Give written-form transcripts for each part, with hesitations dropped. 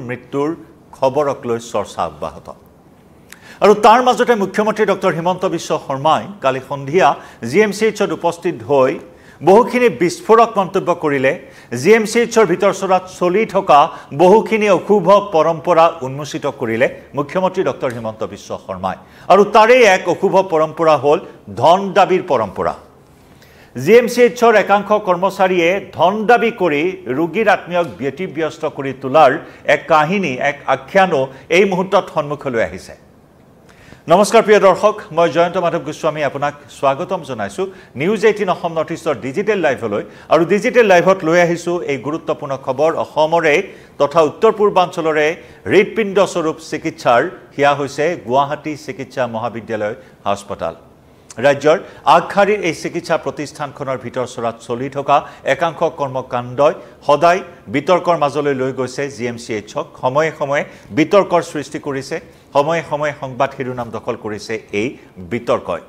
মৃত্যুৰ খবৰক লৈ চৰ্চা অব্যাহত আৰু তাৰ মাজতে মুখ্যমন্ত্ৰী ডক্টৰ হিমন্ত বিশ্ব শৰ্মাই কালি সন্ধিয়া জিএমচিএইচত উপস্থিত হৈ বহুখিনি বিস্ফোৰক মন্তব্য কৰিলে জিএমচিএইচৰ ভিতৰচৰাত চলি থকা বহুখিনি অশুভ পৰম্পৰা উন্মোচিত কৰিলে মুখ্যমন্ত্ৰী ডক্টৰ হিমন্ত বিশ্ব শৰ্মাই আৰু তাৰে এক অশুভ পৰম্পৰা হ'ল ধন দাবীৰ পৰম্পৰা জিএমচিএইচৰ একাংশ কৰ্মচাৰীয়ে ধন দাবী কৰি ৰোগীৰ আত্মীয়ক ব্যতিব্যস্ত কৰি তোলাৰ এক কাহিনী এক আখ্যানো এই মুহূৰ্তত সন্মুখলৈ আহিছে নমস্কাৰ প্ৰিয় দৰ্শক মই জয়ন্ত মাধৱ গোস্বামী আপোনাক স্বাগতম জনাইছো নিউজ 18 অসম নৰ্থ ইষ্টৰ ডিজিটেল লাইভলৈ আৰু ডিজিটেল লাইভত লৈ আহিছো এই গুৰুত্বপূৰ্ণ খবৰ অসমৰে তথা উত্তৰ পূৰ্বাঞ্চলৰে হৃদপিণ্ড স্বৰূপ চিকিৎসাৰ হিয়া হৈছে গুৱাহাটী চিকিৎসা মহাবিদ্যালয় হাস্পতাল ৰাজ্যৰ আগশাৰীৰ এই চিকিৎসা প্ৰতিষ্ঠানখনৰ ভিতৰচৰাত চলি থকা একাংশ কৰ্মকাণ্ডই সদায় বিতৰ্কৰ মাজলৈ লৈ গৈছে জিএমচিএইচক সময়ে সময়ে বিতৰ্কৰ সৃষ্টি কৰিছে সময়ে সময়ে সংবাদ শিৰোনাম দখল কৰিছে এই বিতৰ্কই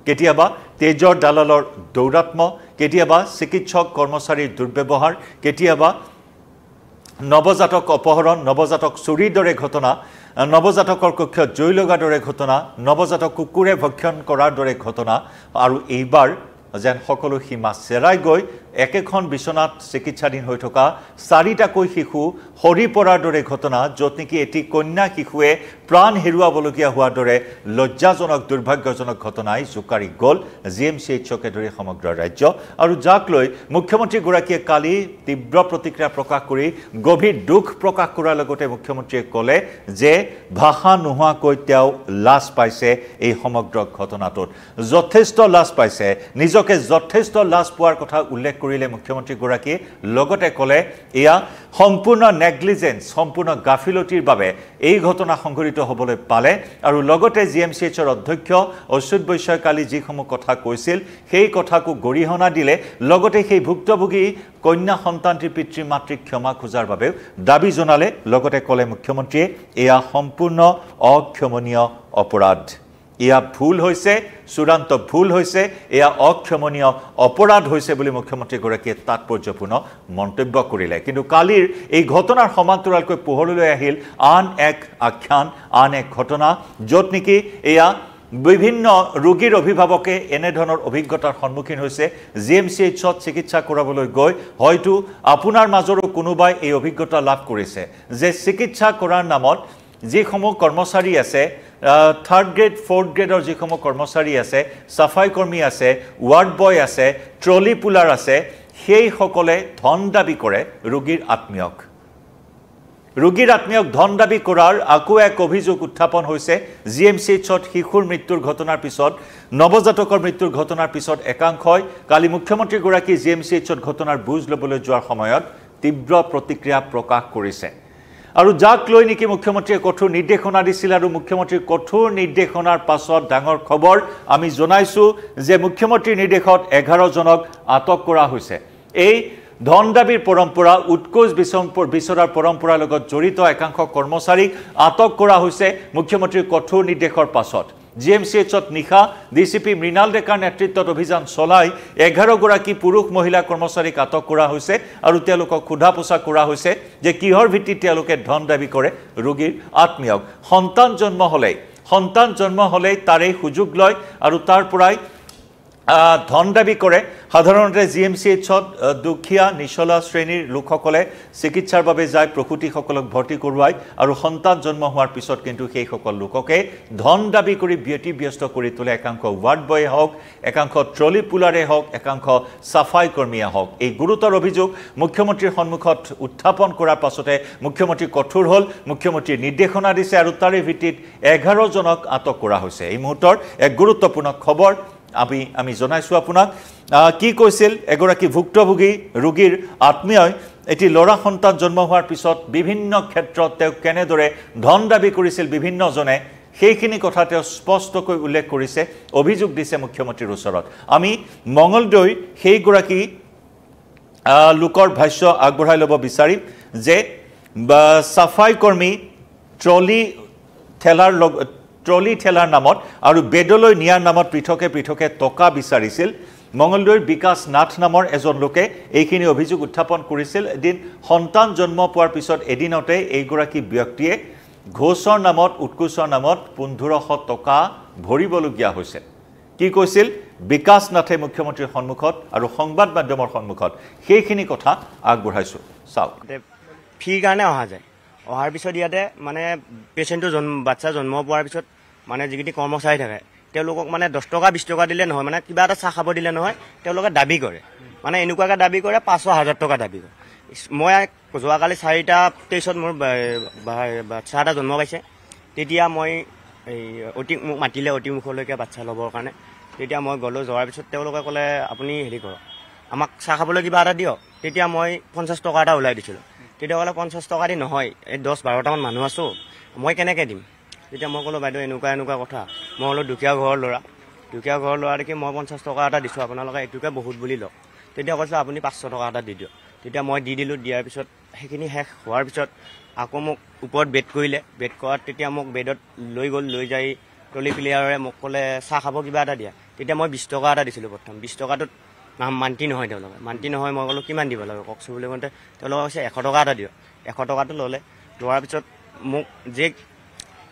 কেতিয়াবা তেজৰ দালালৰ দৌৰাত্ম কেতিয়াবা চিকিৎসক কৰ্মচাৰীৰ দুৰ্ব্যৱহাৰ কেতিয়াবা নৱজাতক অপহৰণ নৱজাতক চুৰিৰ দৰে ঘটনা নৱজাতকৰ কক্ষত জুই লগাৰ দৰে ঘটনা নৱজাতক কুকুৰে ভক্ষণ কৰাৰ দৰে ঘটনা আৰু এইবাৰ যেন সকলো সীমা চেৰাই গৈ একেখন বিছনাত চিকিৎসাধীন হৈ থকা চাৰিটাকৈ শিশু হৰি পৰাৰ দৰে ঘটনা য'ত নেকি এটি কন্যা শিশুৱে প্ৰাণ হেৰুৱাবলগীয়া হোৱাৰ দৰে লজ্জাজনক দুৰ্ভাগ্যজনক ঘটনাই জোকাৰি গ'ল জিএমচিএইচকে ধৰি সমগ্ৰ ৰাজ্য আৰু যাক লৈ মুখ্যমন্ত্ৰীগৰাকীয়ে কালি তীব্ৰ প্ৰতিক্ৰিয়া প্ৰকাশ কৰি গভীৰ দুখ প্ৰকাশ কৰাৰ লগতে মুখ্যমন্ত্ৰীয়ে ক'লে যে ভাষা নোহোৱাকৈ তেওঁ লাজ পাইছে এই সমগ্ৰ ঘটনাটোত যথেষ্ট লাজ পাইছে নিজকে যথেষ্ট লাজ পোৱাৰ কথা উল্লেখ কৰিলে মুখ্যমন্ত্ৰীগৰাকীয়ে লগতে ক'লে এয়া সম্পূৰ্ণ নেগলিজেন্স সম্পূৰ্ণ গাফিলতিৰ বাবে এই ঘটনা সংঘটিত হ'বলৈ পালে আৰু লগতে জিএমচিএইচৰ অধ্যক্ষ অচ্যুত বৈশ্যই কালি যিসমূহ কথা কৈছিল সেই কথাকো গৰিহণা দিলে লগতে সেই ভুক্তভোগী কন্যা সন্তানটিৰ পিতৃ মাতৃক ক্ষমা খোজাৰ বাবে দাবী জনালে লগতে ক'লে মুখ্যমন্ত্ৰীয়ে এয়া সম্পূৰ্ণ অক্ষমনীয় অপৰাধ এয়া ভুল হৈছে চূড়ান্ত ভুল হৈছে এয়া অক্ষমনীয় অপৰাধ হৈছে বুলি মুখ্যমন্ত্ৰীগৰাকীয়ে তাৎপৰ্যপূৰ্ণ মন্তব্য কৰিলে কিন্তু কালিৰ এই ঘটনাৰ সমান্তৰালকৈ পোহৰলৈ আহিল আন এক আখ্যান আন এক ঘটনা য'ত নেকি এয়া বিভিন্ন ৰোগীৰ অভিভাৱকে এনে ধৰণৰ অভিজ্ঞতাৰ সন্মুখীন হৈছে জিএমচিএইচত চিকিৎসা কৰাবলৈ গৈ হয়তো আপোনাৰ মাজৰো কোনোবাই এই অভিজ্ঞতা লাভ কৰিছে যে চিকিৎসা কৰাৰ নামত যিসমূহ কৰ্মচাৰী আছে থাৰ্ড গ্ৰেড ফ'ৰ্থ গ্ৰেডৰ যিসমূহ কৰ্মচাৰী আছে সাফাই কৰ্মী আছে ৱাৰ্ড বয় আছে ট্ৰলি পুলাৰ আছে সেইসকলে ধন দাবী কৰে ৰোগীৰ আত্মীয়ক ধন দাবী কৰাৰ আকৌ এক অভিযোগ উত্থাপন হৈছে জিএমচিএইচত শিশুৰ মৃত্যুৰ ঘটনাৰ পিছত নৱজাতকৰ মৃত্যুৰ ঘটনাৰ পিছত একাংশই কালি মুখ্যমন্ত্ৰীগৰাকী জিএমচিএইচত ঘটনাৰ বুজ ল'বলৈ যোৱাৰ সময়ত তীব্ৰ প্ৰতিক্ৰিয়া প্ৰকাশ কৰিছে আৰু যাক লৈ নেকি মুখ্যমন্ত্ৰীয়ে কঠোৰ নিৰ্দেশনা দিছিল আৰু মুখ্যমন্ত্ৰীৰ কঠোৰ নিৰ্দেশনাৰ পাছত ডাঙৰ খবৰ আমি জনাইছো যে মুখ্যমন্ত্ৰীৰ নিৰ্দেশত 11 জনক আটক কৰা হৈছে এই ধন দাবীৰ পৰম্পৰা উৎকোচ বিচৰাৰ পৰম্পৰাৰ লগত জড়িত একাংশ কৰ্মচাৰীক আটক কৰা হৈছে মুখ্যমন্ত্ৰীৰ কঠোৰ নিৰ্দেশৰ পাছত জিএমচিএইচত নিশা ডিচিপি মৃণাল ডেকাৰ নেতৃত্বত অভিযান চলাই 11 গৰাকী পুৰুষ মহিলা কৰ্মচাৰীক আটক কৰা হৈছে আৰু তেওঁলোকক সোধা পোছা কৰা হৈছে যে কিহৰ ভিত্তিত তেওঁলোকে ধন দাবী কৰে ৰোগীৰ আত্মীয়ক সন্তান জন্ম হ'লেই তাৰে সুযোগ লয় আৰু তাৰ পৰাই ধন দাবী কৰে সাধাৰণতে জিএমচিএইচত দুখীয়া নিচলা শ্ৰেণীৰ লোকসকলে চিকিৎসাৰ বাবে যায় প্ৰসূতিসকলক ভৰ্তি কৰোৱায় আৰু সন্তান জন্ম হোৱাৰ পিছত কিন্তু সেইসকল লোককে ধন দাবী কৰি ব্যতিব্যস্ত কৰি তোলে একাংশ ৱাৰ্ড বয়ে হওক একাংশ ট্ৰলি পুলাৰে হওক একাংশ সাফাই কৰ্মীয়ে হওক এই গুৰুতৰ অভিযোগ মুখ্যমন্ত্ৰীৰ সন্মুখত উত্থাপন কৰাৰ পাছতে মুখ্যমন্ত্ৰী কঠোৰ হ'ল মুখ্যমন্ত্ৰীৰ নিৰ্দেশনা দিছে আৰু তাৰে ভিত্তিত 11 জনক আটক কৰা হৈছে এই মুহূৰ্তৰ এক গুৰুত্বপূৰ্ণ খবৰ আমি জনাইছো আপোনাক কি কৈছিল এগৰাকী ভুক্তভোগী ৰোগীৰ আত্মীয়ই এটি লৰা সন্তান জন্ম হোৱাৰ পিছত বিভিন্ন ক্ষেত্ৰত তেওঁ কেনেদৰে ধন দাবী কৰিছিল বিভিন্নজনে সেইখিনি কথা তেওঁ স্পষ্টকৈ উল্লেখ কৰিছে অভিযোগ দিছে মুখ্যমন্ত্ৰীৰ ওচৰত আমি মঙ্গলদৈ সেইগৰাকী লোকৰ ভাষ্য আগবঢ়াই ল'ব বিচাৰিম যে সাফাই কৰ্মী ট্ৰলি ঠেলাৰ নামত আৰু বেডলৈ নিয়াৰ নামত পৃথকে টকা বিচাৰিছিল মঙলদৈৰ বিকাশ নাথ নামৰ এজন লোকে এইখিনি অভিযোগ উত্থাপন কৰিছিল। এদিন সন্তান জন্ম পোৱাৰ পিছত এদিনতে এইগৰাকী ব্যক্তিয়ে ঘোষৰ নামত উৎকোচৰ নামত 1500 টকা ভৰিবলগীয়া হৈছে। কি কৈছিল বিকাশ নাথে মুখ্যমন্ত্ৰীৰ সন্মুখত আৰু সংবাদ মাধ্যমৰ সন্মুখত সেইখিনি কথা আগবঢ়াইছো চাওক। ফিৰ কাৰণে অহা যায়, অহাৰ পিছত ইয়াতে মানে পেচেণ্টটো বাচ্চা জন্ম পোৱাৰ পিছত মানে যিখিনি কৰ্মচাৰী থাকে তেওঁলোকক মানে 10 টকা 20 টকা দিলে নহয়, মানে কিবা এটা চাহ খাব দিলে নহয়, তেওঁলোকে দাবী কৰে, মানে এনেকুৱাকৈ দাবী কৰে 500,000 টকা দাবী কৰে। মই যোৱাকালি 4:23 মোৰ বাচ্চা এটা জন্ম পাইছে, তেতিয়া মই মোক মাতিলে অতিমুখলৈকে বাচ্চা ল'বৰ কাৰণে। তেতিয়া মই গ'লোঁ, যোৱাৰ পিছত তেওঁলোকে ক'লে আপুনি হেৰি কৰক, আমাক চাহ খাবলৈ কিবা এটা দিয়ক। তেতিয়া মই 50 টকা এটা ওলাই দিছিলোঁ। তেতিয়া ক'লে 50 টকা দি নহয়, এই 10-12টামান মানুহ আছোঁ, মই কেনেকৈ দিম। তেতিয়া মই ক'লোঁ বাইদেউ এনেকুৱা কথা, মই হ'লোঁ দুখীয়া ঘৰৰ ল'ৰা দেখি মই 50 টকা এটা দিছোঁ, আপোনালোকে এইটোকে বহুত বুলি লওক। তেতিয়া কৈছে আপুনি 500 টকা এটা দি দিয়ক। তেতিয়া মই দি দিলোঁ। দিয়াৰ পিছত সেইখিনি শেষ হোৱাৰ পিছত আকৌ মোক ওপৰত বেড কৰিলে। বেড কৰাত তেতিয়া মোক বেডত লৈ গ'ল, লৈ যাই ট্ৰলি প্লেয়াৰে মোক ক'লে চাহ খাব কিবা এটা দিয়া। তেতিয়া মই 20 টকা এটা দিছিলোঁ প্ৰথম। 20 টকাটোত মান্তি নহয়, তেওঁলোকে মান্তি নহয়। মই ক'লোঁ কিমান দিব লাগে কওকচোন বুলি কওঁতে তেওঁলোকে কৈছে 100 টকা এটা দিয়ক। 100 টকাটো ল'লে। লোৱাৰ পিছত মোক যে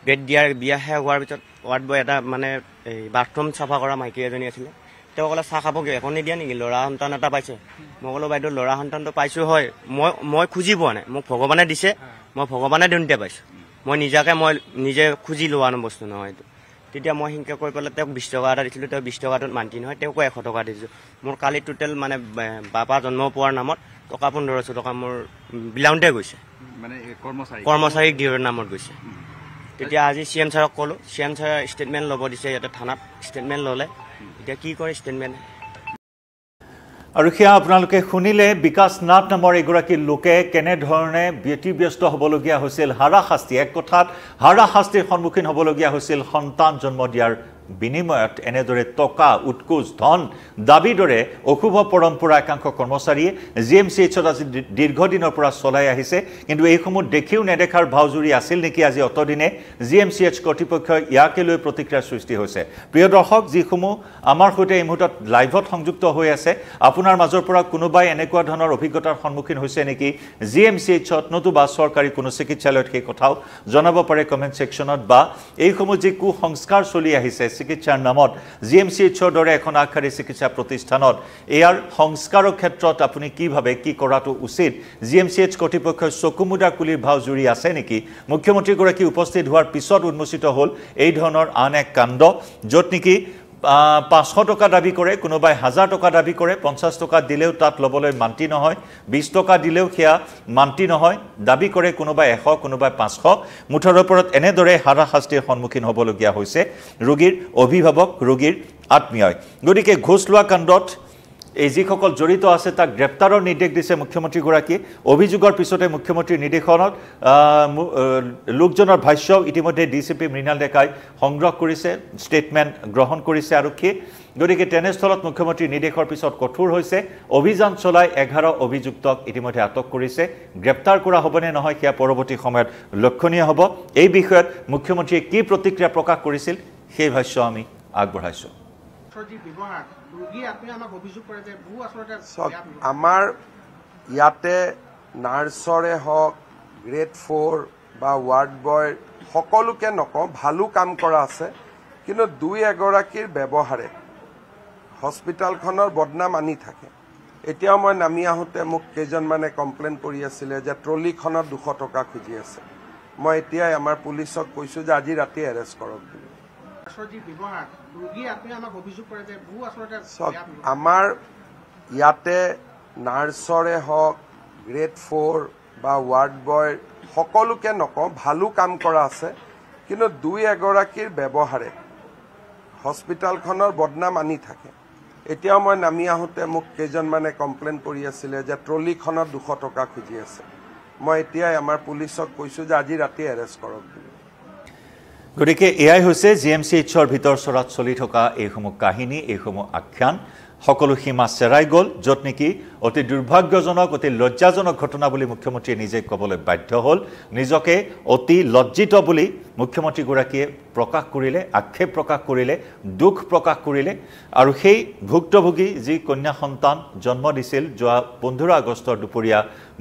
বেড দিয়াৰ বিয়া শেষ হোৱাৰ পিছত ৱাৰ্ড বয় এটা মানে এই বাথৰুম চাফা কৰা মাইকী এজনী আছিলে, তেওঁ ক'লে চাহ খাব একো নিদিয়া নেকি, ল'ৰা সন্তান এটা পাইছে। মই ক'লোঁ বাইদেউ ল'ৰা সন্তানটো পাইছোঁ হয়, মই খুজি পোৱা নাই, মোক ভগৱানে দিছে, মই ভগৱানে দিওঁতে পাইছোঁ, মই নিজে খুজি লোৱা বস্তু নহয় এইটো। তেতিয়া মই সেনেকৈ কৈ পেলাই তেওঁক 20 টকা এটা দিছিলোঁ। তেওঁ 20 টকাটোত মান্তি নহয়, তেওঁকো 100 টকা দিছোঁ। মোৰ কালি টোটেল মানে বাপা জন্ম পোৱাৰ নামত টকা 1500 টকা মোৰ বিলাওঁতে গৈছে, মানে কৰ্মচাৰীক দিয়াৰ নামত গৈছে। তেতিয়া আজি CM ছাৰক ক'লোঁ, CM ছাৰে ষ্টেটমেণ্ট ল'ব দিছে ইয়াতে থানাত। ষ্টেটমেণ্ট ল'লে, এতিয়া কি কৰে ষ্টেটমেণ্ট। আৰু সেয়া আপোনালোকে শুনিলে বিকাশ নাথ নামৰ এগৰাকী লোকে কেনেধৰণে ব্যতিব্যস্ত হ'বলগীয়া হৈছিল হাৰাশাস্তি, এক কথাত হাৰাশাস্তিৰ সন্মুখীন হ'বলগীয়া হৈছিল সন্তান জন্ম দিয়াৰ বিনিময়ত। এনেদৰে টকা উৎকোচ ধন দাবী দৰে অশুভ পৰম্পৰা একাংশ কৰ্মচাৰীয়ে GMCHত আজি দীৰ্ঘদিনৰ পৰা চলাই আহিছে। কিন্তু এইসমূহ দেখিও নেদেখাৰ ভাওজুৰি আছিল নেকি আজি অতদিনে GMCH কৰ্তৃপক্ষই ইয়াকে লৈ প্ৰতিক্ৰিয়াৰ সৃষ্টি হৈছে। প্ৰিয় দৰ্শক, যিসমূহ আমাৰ সৈতে এই মুহূৰ্তত লাইভত সংযুক্ত হৈ আছে, আপোনাৰ মাজৰ পৰা কোনোবাই এনেকুৱা ধৰণৰ অভিজ্ঞতাৰ সন্মুখীন হৈছে নেকি GMCHত নতুবা চৰকাৰী কোনো চিকিৎসালয়ত, সেই কথাও জনাব পাৰে কমেণ্ট ছেকশ্যনত। বা এইসমূহ যি কুসংস্কাৰ চলি আহিছে চিকিৎসাৰ নামত GMCHৰ দৰে এখন আগশাৰী চিকিৎসা প্ৰতিষ্ঠানত, ইয়াৰ সংস্কাৰৰ ক্ষেত্ৰত আপুনি কি ভাবে, কি কৰাটো উচিত? GMCH কৰ্তৃপক্ষই চকুমুদা কুলিৰ ভাও জুৰি আছে নেকি? মুখ্যমন্ত্ৰীগৰাকী উপস্থিত হোৱাৰ পিছত উন্মোচিত হ'ল এই ধৰণৰ আন এক কাণ্ড, য'ত নেকি 500 টকা দাবী কৰে, কোনোবাই 1000 টকা দাবী কৰে, 50 টকা দিলেও তাত ল'বলৈ মান্তি নহয়, 20 টকা দিলেও সেয়া মান্তি নহয়, দাবী কৰে কোনোবাই 100, কোনোবাই 500। মুঠৰ ওপৰত এনেদৰে হাৰাশাস্তিৰ সন্মুখীন হ'বলগীয়া হৈছে ৰোগীৰ অভিভাৱক, ৰোগীৰ আত্মীয়ই। গতিকে ঘোষ লোৱা কাণ্ডত এই যিসকল জড়িত আছে তাক গ্ৰেপ্তাৰৰ নিৰ্দেশ দিছে মুখ্যমন্ত্ৰীগৰাকীয়ে। অভিযোগৰ পিছতে মুখ্যমন্ত্ৰীৰ নিৰ্দেশনত লোকজনৰ ভাষ্য ইতিমধ্যে DCP মৃণাল ডেকাই সংগ্ৰহ কৰিছে, ষ্টেটমেণ্ট গ্ৰহণ কৰিছে আৰক্ষীয়ে। গতিকে তেনেস্থলত মুখ্যমন্ত্ৰীৰ নিৰ্দেশৰ পিছত কঠোৰ হৈছে, অভিযান চলাই 11 অভিযুক্তক ইতিমধ্যে আটক কৰিছে। গ্ৰেপ্তাৰ কৰা হ'বনে নহয় সেয়া পৰৱৰ্তী সময়ত লক্ষণীয় হ'ব। এই বিষয়ত মুখ্যমন্ত্ৰীয়ে কি প্ৰতিক্ৰিয়া প্ৰকাশ কৰিছিল সেই ভাষ্য আমি আগবঢ়াইছোঁ। আমাৰ ইয়াতে নাৰ্ছৰে হওক, গ্ৰেড 4 বা ৱাৰ্ড বয় সকলোকে নকওঁ, ভালো কাম কৰা আছে, কিন্তু 2-এগৰাকীৰ ব্যৱহাৰে হস্পিটেলখনৰ বদনাম আনি থাকে। এতিয়াও মই নামি আহোঁতে মোক কেইজনমানে কমপ্লেইন কৰি আছিলে যে ট্ৰলিখনত 200 টকা খুজি আছে। মই এতিয়াই আমাৰ পুলিচক কৈছোঁ যে আজি ৰাতি এৰেষ্ট কৰক বুলি। আমাৰ ইয়াতে নাৰ্ছৰে হওক, গ্ৰেড 4 বা ৱাৰ্ড বয় সকলোকে নকওঁ, ভালো কাম কৰা আছে, কিন্তু 2-এগৰাকীৰ ব্যৱহাৰে হস্পিটেলখনৰ বদনাম আনি থাকে। এতিয়াও মই নামি আহোঁতে মোক কেইজনমানে কমপ্লেইন কৰি আছিলে যে ট্ৰলিখনত 200 টকা খুজি আছে। মই এতিয়াই আমাৰ পুলিচক কৈছোঁ যে আজি ৰাতি এৰেষ্ট কৰক বুলি। গতিকে এয়াই হৈছে GMCHৰ ভিতৰ চৰাত চলি থকা এইসমূহ কাহিনী, এইসমূহ আখ্যান। সকলো সীমা চেৰাই গ'ল, য'ত নেকি অতি দুৰ্ভাগ্যজনক, অতি লজ্জাজনক ঘটনা বুলি মুখ্যমন্ত্ৰীয়ে নিজে ক'বলৈ বাধ্য হ'ল। নিজকে অতি লজ্জিত বুলি মুখ্যমন্ত্ৰীগৰাকীয়ে প্ৰকাশ কৰিলে, আক্ষেপ প্ৰকাশ কৰিলে, দুখ প্ৰকাশ কৰিলে। আৰু সেই ভুক্তভোগী যি কন্যা সন্তান জন্ম দিছিল যোৱা 15 আগষ্টৰ দুপৰীয়া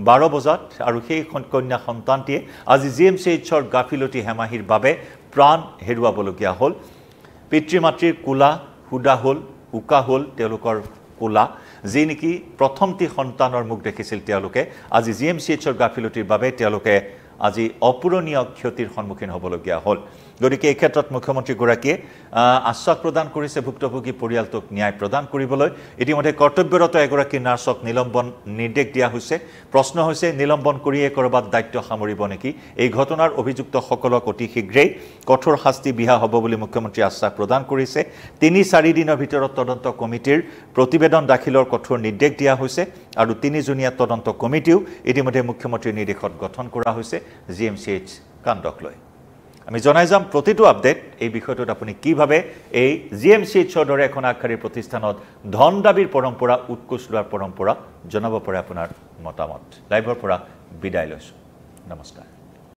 12 বজাত, আৰু সেই কন্যা সন্তানটিয়ে আজি GMCHৰ গাফিলতি হেমাহিৰ বাবে প্ৰাণ হেৰুৱাবলগীয়া হ'ল। পিতৃ মাতৃৰ কোলা সুদা হ'ল, উকা হ'ল তেওঁলোকৰ কোলা, যি নেকি প্ৰথমটি সন্তানৰ মুখ দেখিছিল তেওঁলোকে। আজি GMCHৰ গাফিলতিৰ বাবে তেওঁলোকে আজি অপূৰণীয় ক্ষতিৰ সন্মুখীন হ'বলগীয়া হ'ল। গতিকে এই ক্ষেত্ৰত মুখ্যমন্ত্ৰীগৰাকীয়ে আশ্বাস প্ৰদান কৰিছে ভুক্তভোগী পৰিয়ালটোক ন্যায় প্ৰদান কৰিবলৈ। ইতিমধ্যে কৰ্তব্যৰত এগৰাকী নাৰ্ছক নিলম্বন নিৰ্দেশ দিয়া হৈছে। প্ৰশ্ন হৈছে নিলম্বন কৰিয়ে ক'ৰবাত দায়িত্ব সামৰিব নেকি? এই ঘটনাৰ অভিযুক্তসকলক অতি শীঘ্ৰেই কঠোৰ শাস্তি বিহা হ'ব বুলি মুখ্যমন্ত্ৰীয়ে আশ্বাস প্ৰদান কৰিছে। ৩-৪ দিনৰ ভিতৰত তদন্ত কমিটিৰ প্ৰতিবেদন দাখিলৰ কঠোৰ নিৰ্দেশ দিয়া হৈছে, আৰু 3জনীয়া তদন্ত কমিটিও ইতিমধ্যে মুখ্যমন্ত্ৰীৰ নিৰ্দেশত গঠন কৰা হৈছে GMCH কাণ্ডক লৈ। আমি জনাই যাম প্ৰতিটো আপডেট। এই বিষয়টোত আপুনি কি ভাবে? এই GMCHৰ দৰে এখন আগশাৰীৰ প্ৰতিষ্ঠানত ধন দাবীৰ পৰম্পৰা, উৎকোচ লোৱাৰ পৰম্পৰা, জনাব পাৰে আপোনাৰ মতামত। লাইভৰ পৰা বিদায় লৈছোঁ। নমস্কাৰ।